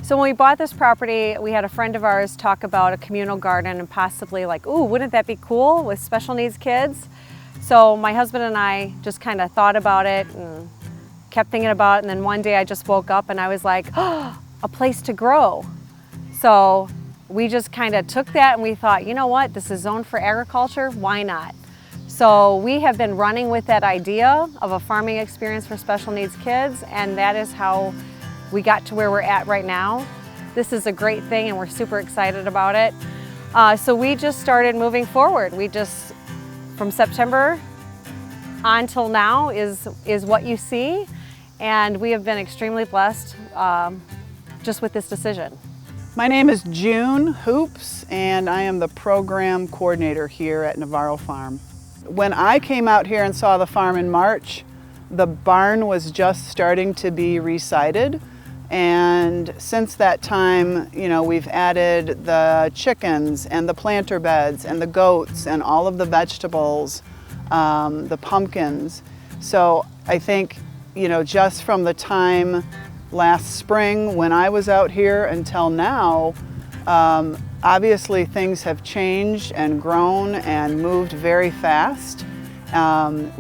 So when we bought this property, we had a friend of ours talk about a communal garden and possibly like, ooh, wouldn't that be cool with special needs kids? So my husband and I just kind of thought about it and kept thinking about it, and then one day I just woke up and I was like, oh, a place to grow. So we just kind of took that and we thought, you know what, this is zoned for agriculture, why not? So we have been running with that idea of a farming experience for special needs kids, and that is how we got to where we're at right now. This is a great thing and we're super excited about it. So we just started moving forward. From September on till now is what you see, and we have been extremely blessed just with this decision. My name is June Hoops, and I am the program coordinator here at Navarro Farm. When I came out here and saw the farm in March, the barn was just starting to be resided, and since that time, we've added the chickens and the planter beds and the goats and all of the vegetables, the pumpkins. So I think, just from the time last spring when I was out here until now, obviously things have changed and grown and moved very fast.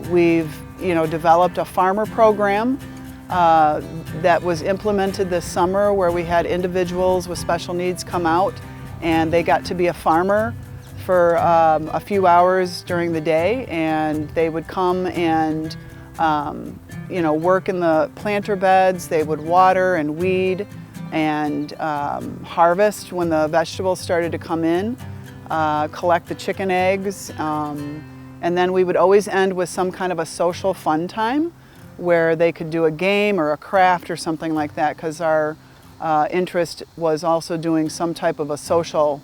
We've developed a farmer program that was implemented this summer, where we had individuals with special needs come out and they got to be a farmer for a few hours during the day, and they would come and work in the planter beds. They would water and weed and harvest when the vegetables started to come in, collect the chicken eggs, and then we would always end with some kind of a social fun time where they could do a game or a craft or something like that, because our interest was also doing some type of a social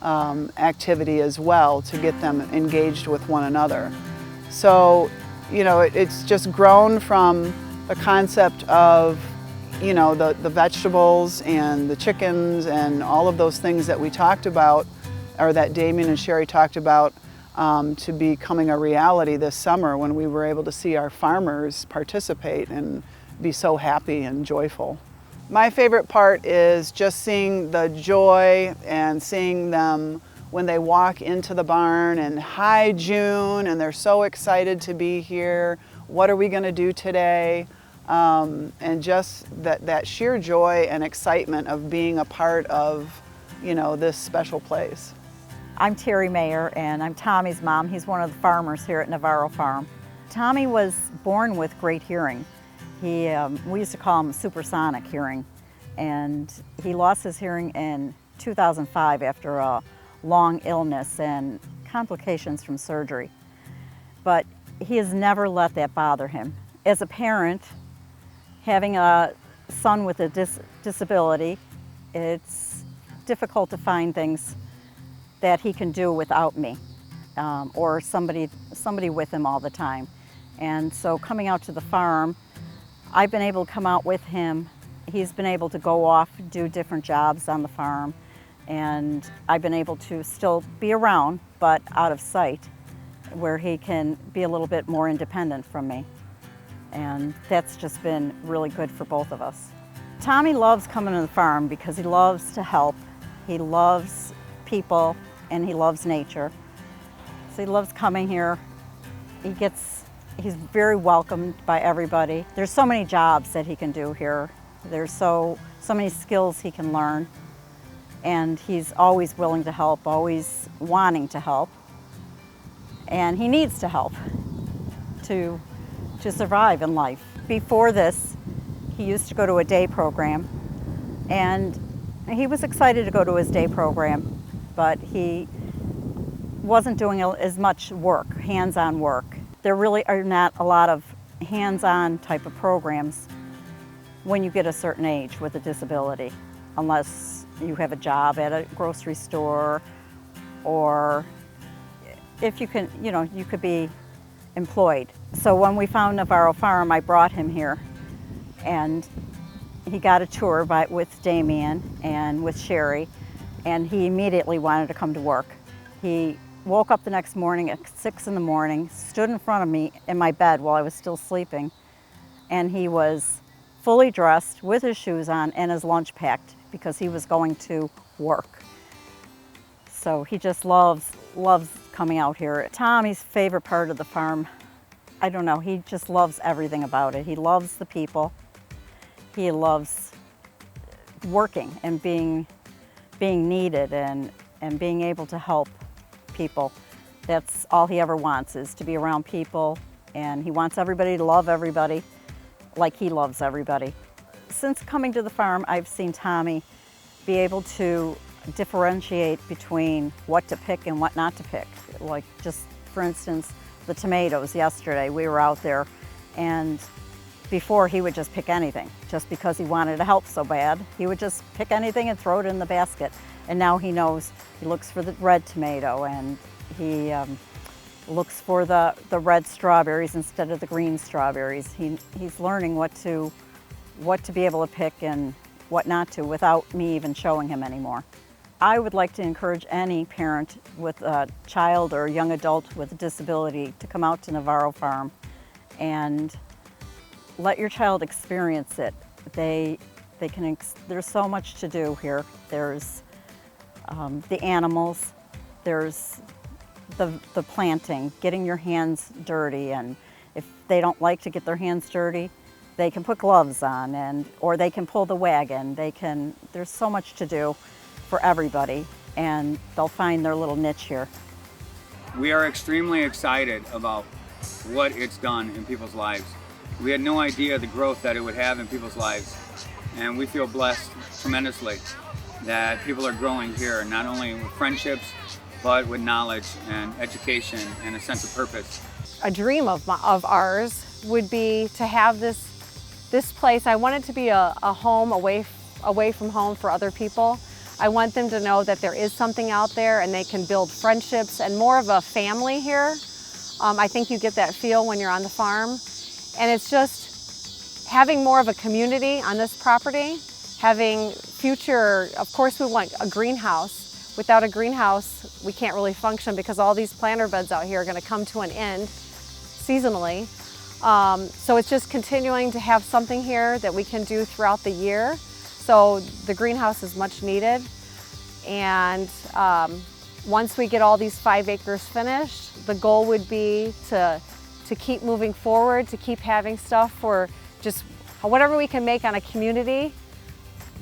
activity as well to get them engaged with one another. So, it's just grown from the concept of, the vegetables and the chickens and all of those things that we talked about, or that Damien and Sherry talked about, to becoming a reality this summer when we were able to see our farmers participate and be so happy and joyful. My favorite part is just seeing the joy and seeing them when they walk into the barn and, hi June, and they're so excited to be here. What are we going to do today? And just that sheer joy and excitement of being a part of, this special place. I'm Terry Mayer, and I'm Tommy's mom. He's one of the farmers here at Navarro Farm. Tommy was born with great hearing. We used to call him supersonic hearing, and he lost his hearing in 2005 after a long illness and complications from surgery. But he has never let that bother him. As a parent, having a son with a disability, it's difficult to find things that he can do without me, or somebody with him all the time. And so coming out to the farm, I've been able to come out with him. He's been able to go off, do different jobs on the farm, and I've been able to still be around, but out of sight, where he can be a little bit more independent from me. And that's just been really good for both of us. Tommy loves coming to the farm because he loves to help. He loves people and he loves nature. So he loves coming here. He's very welcomed by everybody. There's so many jobs that he can do here. There's so many skills he can learn. And he's always willing to help, always wanting to help. And he needs to help to survive in life. Before this, he used to go to a day program, and he was excited to go to his day program, but he wasn't doing as much work, hands-on work. There really are not a lot of hands-on type of programs when you get a certain age with a disability, unless you have a job at a grocery store, or if you can, you could be employed. So when we found Navarro Farm, I brought him here, and he got a tour with Damien and with Sherry, and he immediately wanted to come to work. He woke up the next morning at 6 in the morning, stood in front of me in my bed while I was still sleeping, and he was fully dressed with his shoes on and his lunch packed because he was going to work. So he just loves coming out here. Tommy's favorite part of the farm, I don't know, he just loves everything about it. He loves the people. He loves working and being needed and being able to help people. That's all he ever wants, is to be around people, and he wants everybody to love everybody like he loves everybody. Since coming to the farm, I've seen Tommy be able to differentiate between what to pick and what not to pick. Like, just for instance, the tomatoes yesterday, we were out there, and before he would just pick anything just because he wanted to help so bad. He would just pick anything and throw it in the basket. And now he knows, he looks for the red tomato, and he looks for the red strawberries instead of the green strawberries. He's learning what to be able to pick and what not to without me even showing him anymore. I would like to encourage any parent with a child or a young adult with a disability to come out to Navarro Farm and let your child experience it. There's so much to do here. There's the animals, there's the planting, getting your hands dirty, and if they don't like to get their hands dirty, they can put gloves on, or they can pull the wagon. There's so much to do for everybody, and they'll find their little niche here. We are extremely excited about what it's done in people's lives. We had no idea the growth that it would have in people's lives, and we feel blessed tremendously that people are growing here, not only with friendships, but with knowledge and education and a sense of purpose. A dream of ours would be to have this place. I want it to be a home away from home for other people. I want them to know that there is something out there and they can build friendships and more of a family here. I think you get that feel when you're on the farm. And it's just having more of a community on this property, having future, of course we want a greenhouse. Without a greenhouse, we can't really function because all these planter beds out here are going to come to an end seasonally. So it's just continuing to have something here that we can do throughout the year. So the greenhouse is much needed. And once we get all these 5 acres finished, the goal would be to keep moving forward, to keep having stuff for just whatever we can make on a community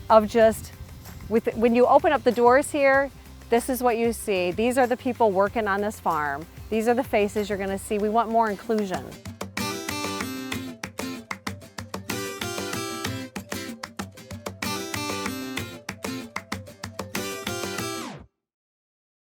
of just, when you open up the doors here, this is what you see. These are the people working on this farm. These are the faces you're gonna see. We want more inclusion.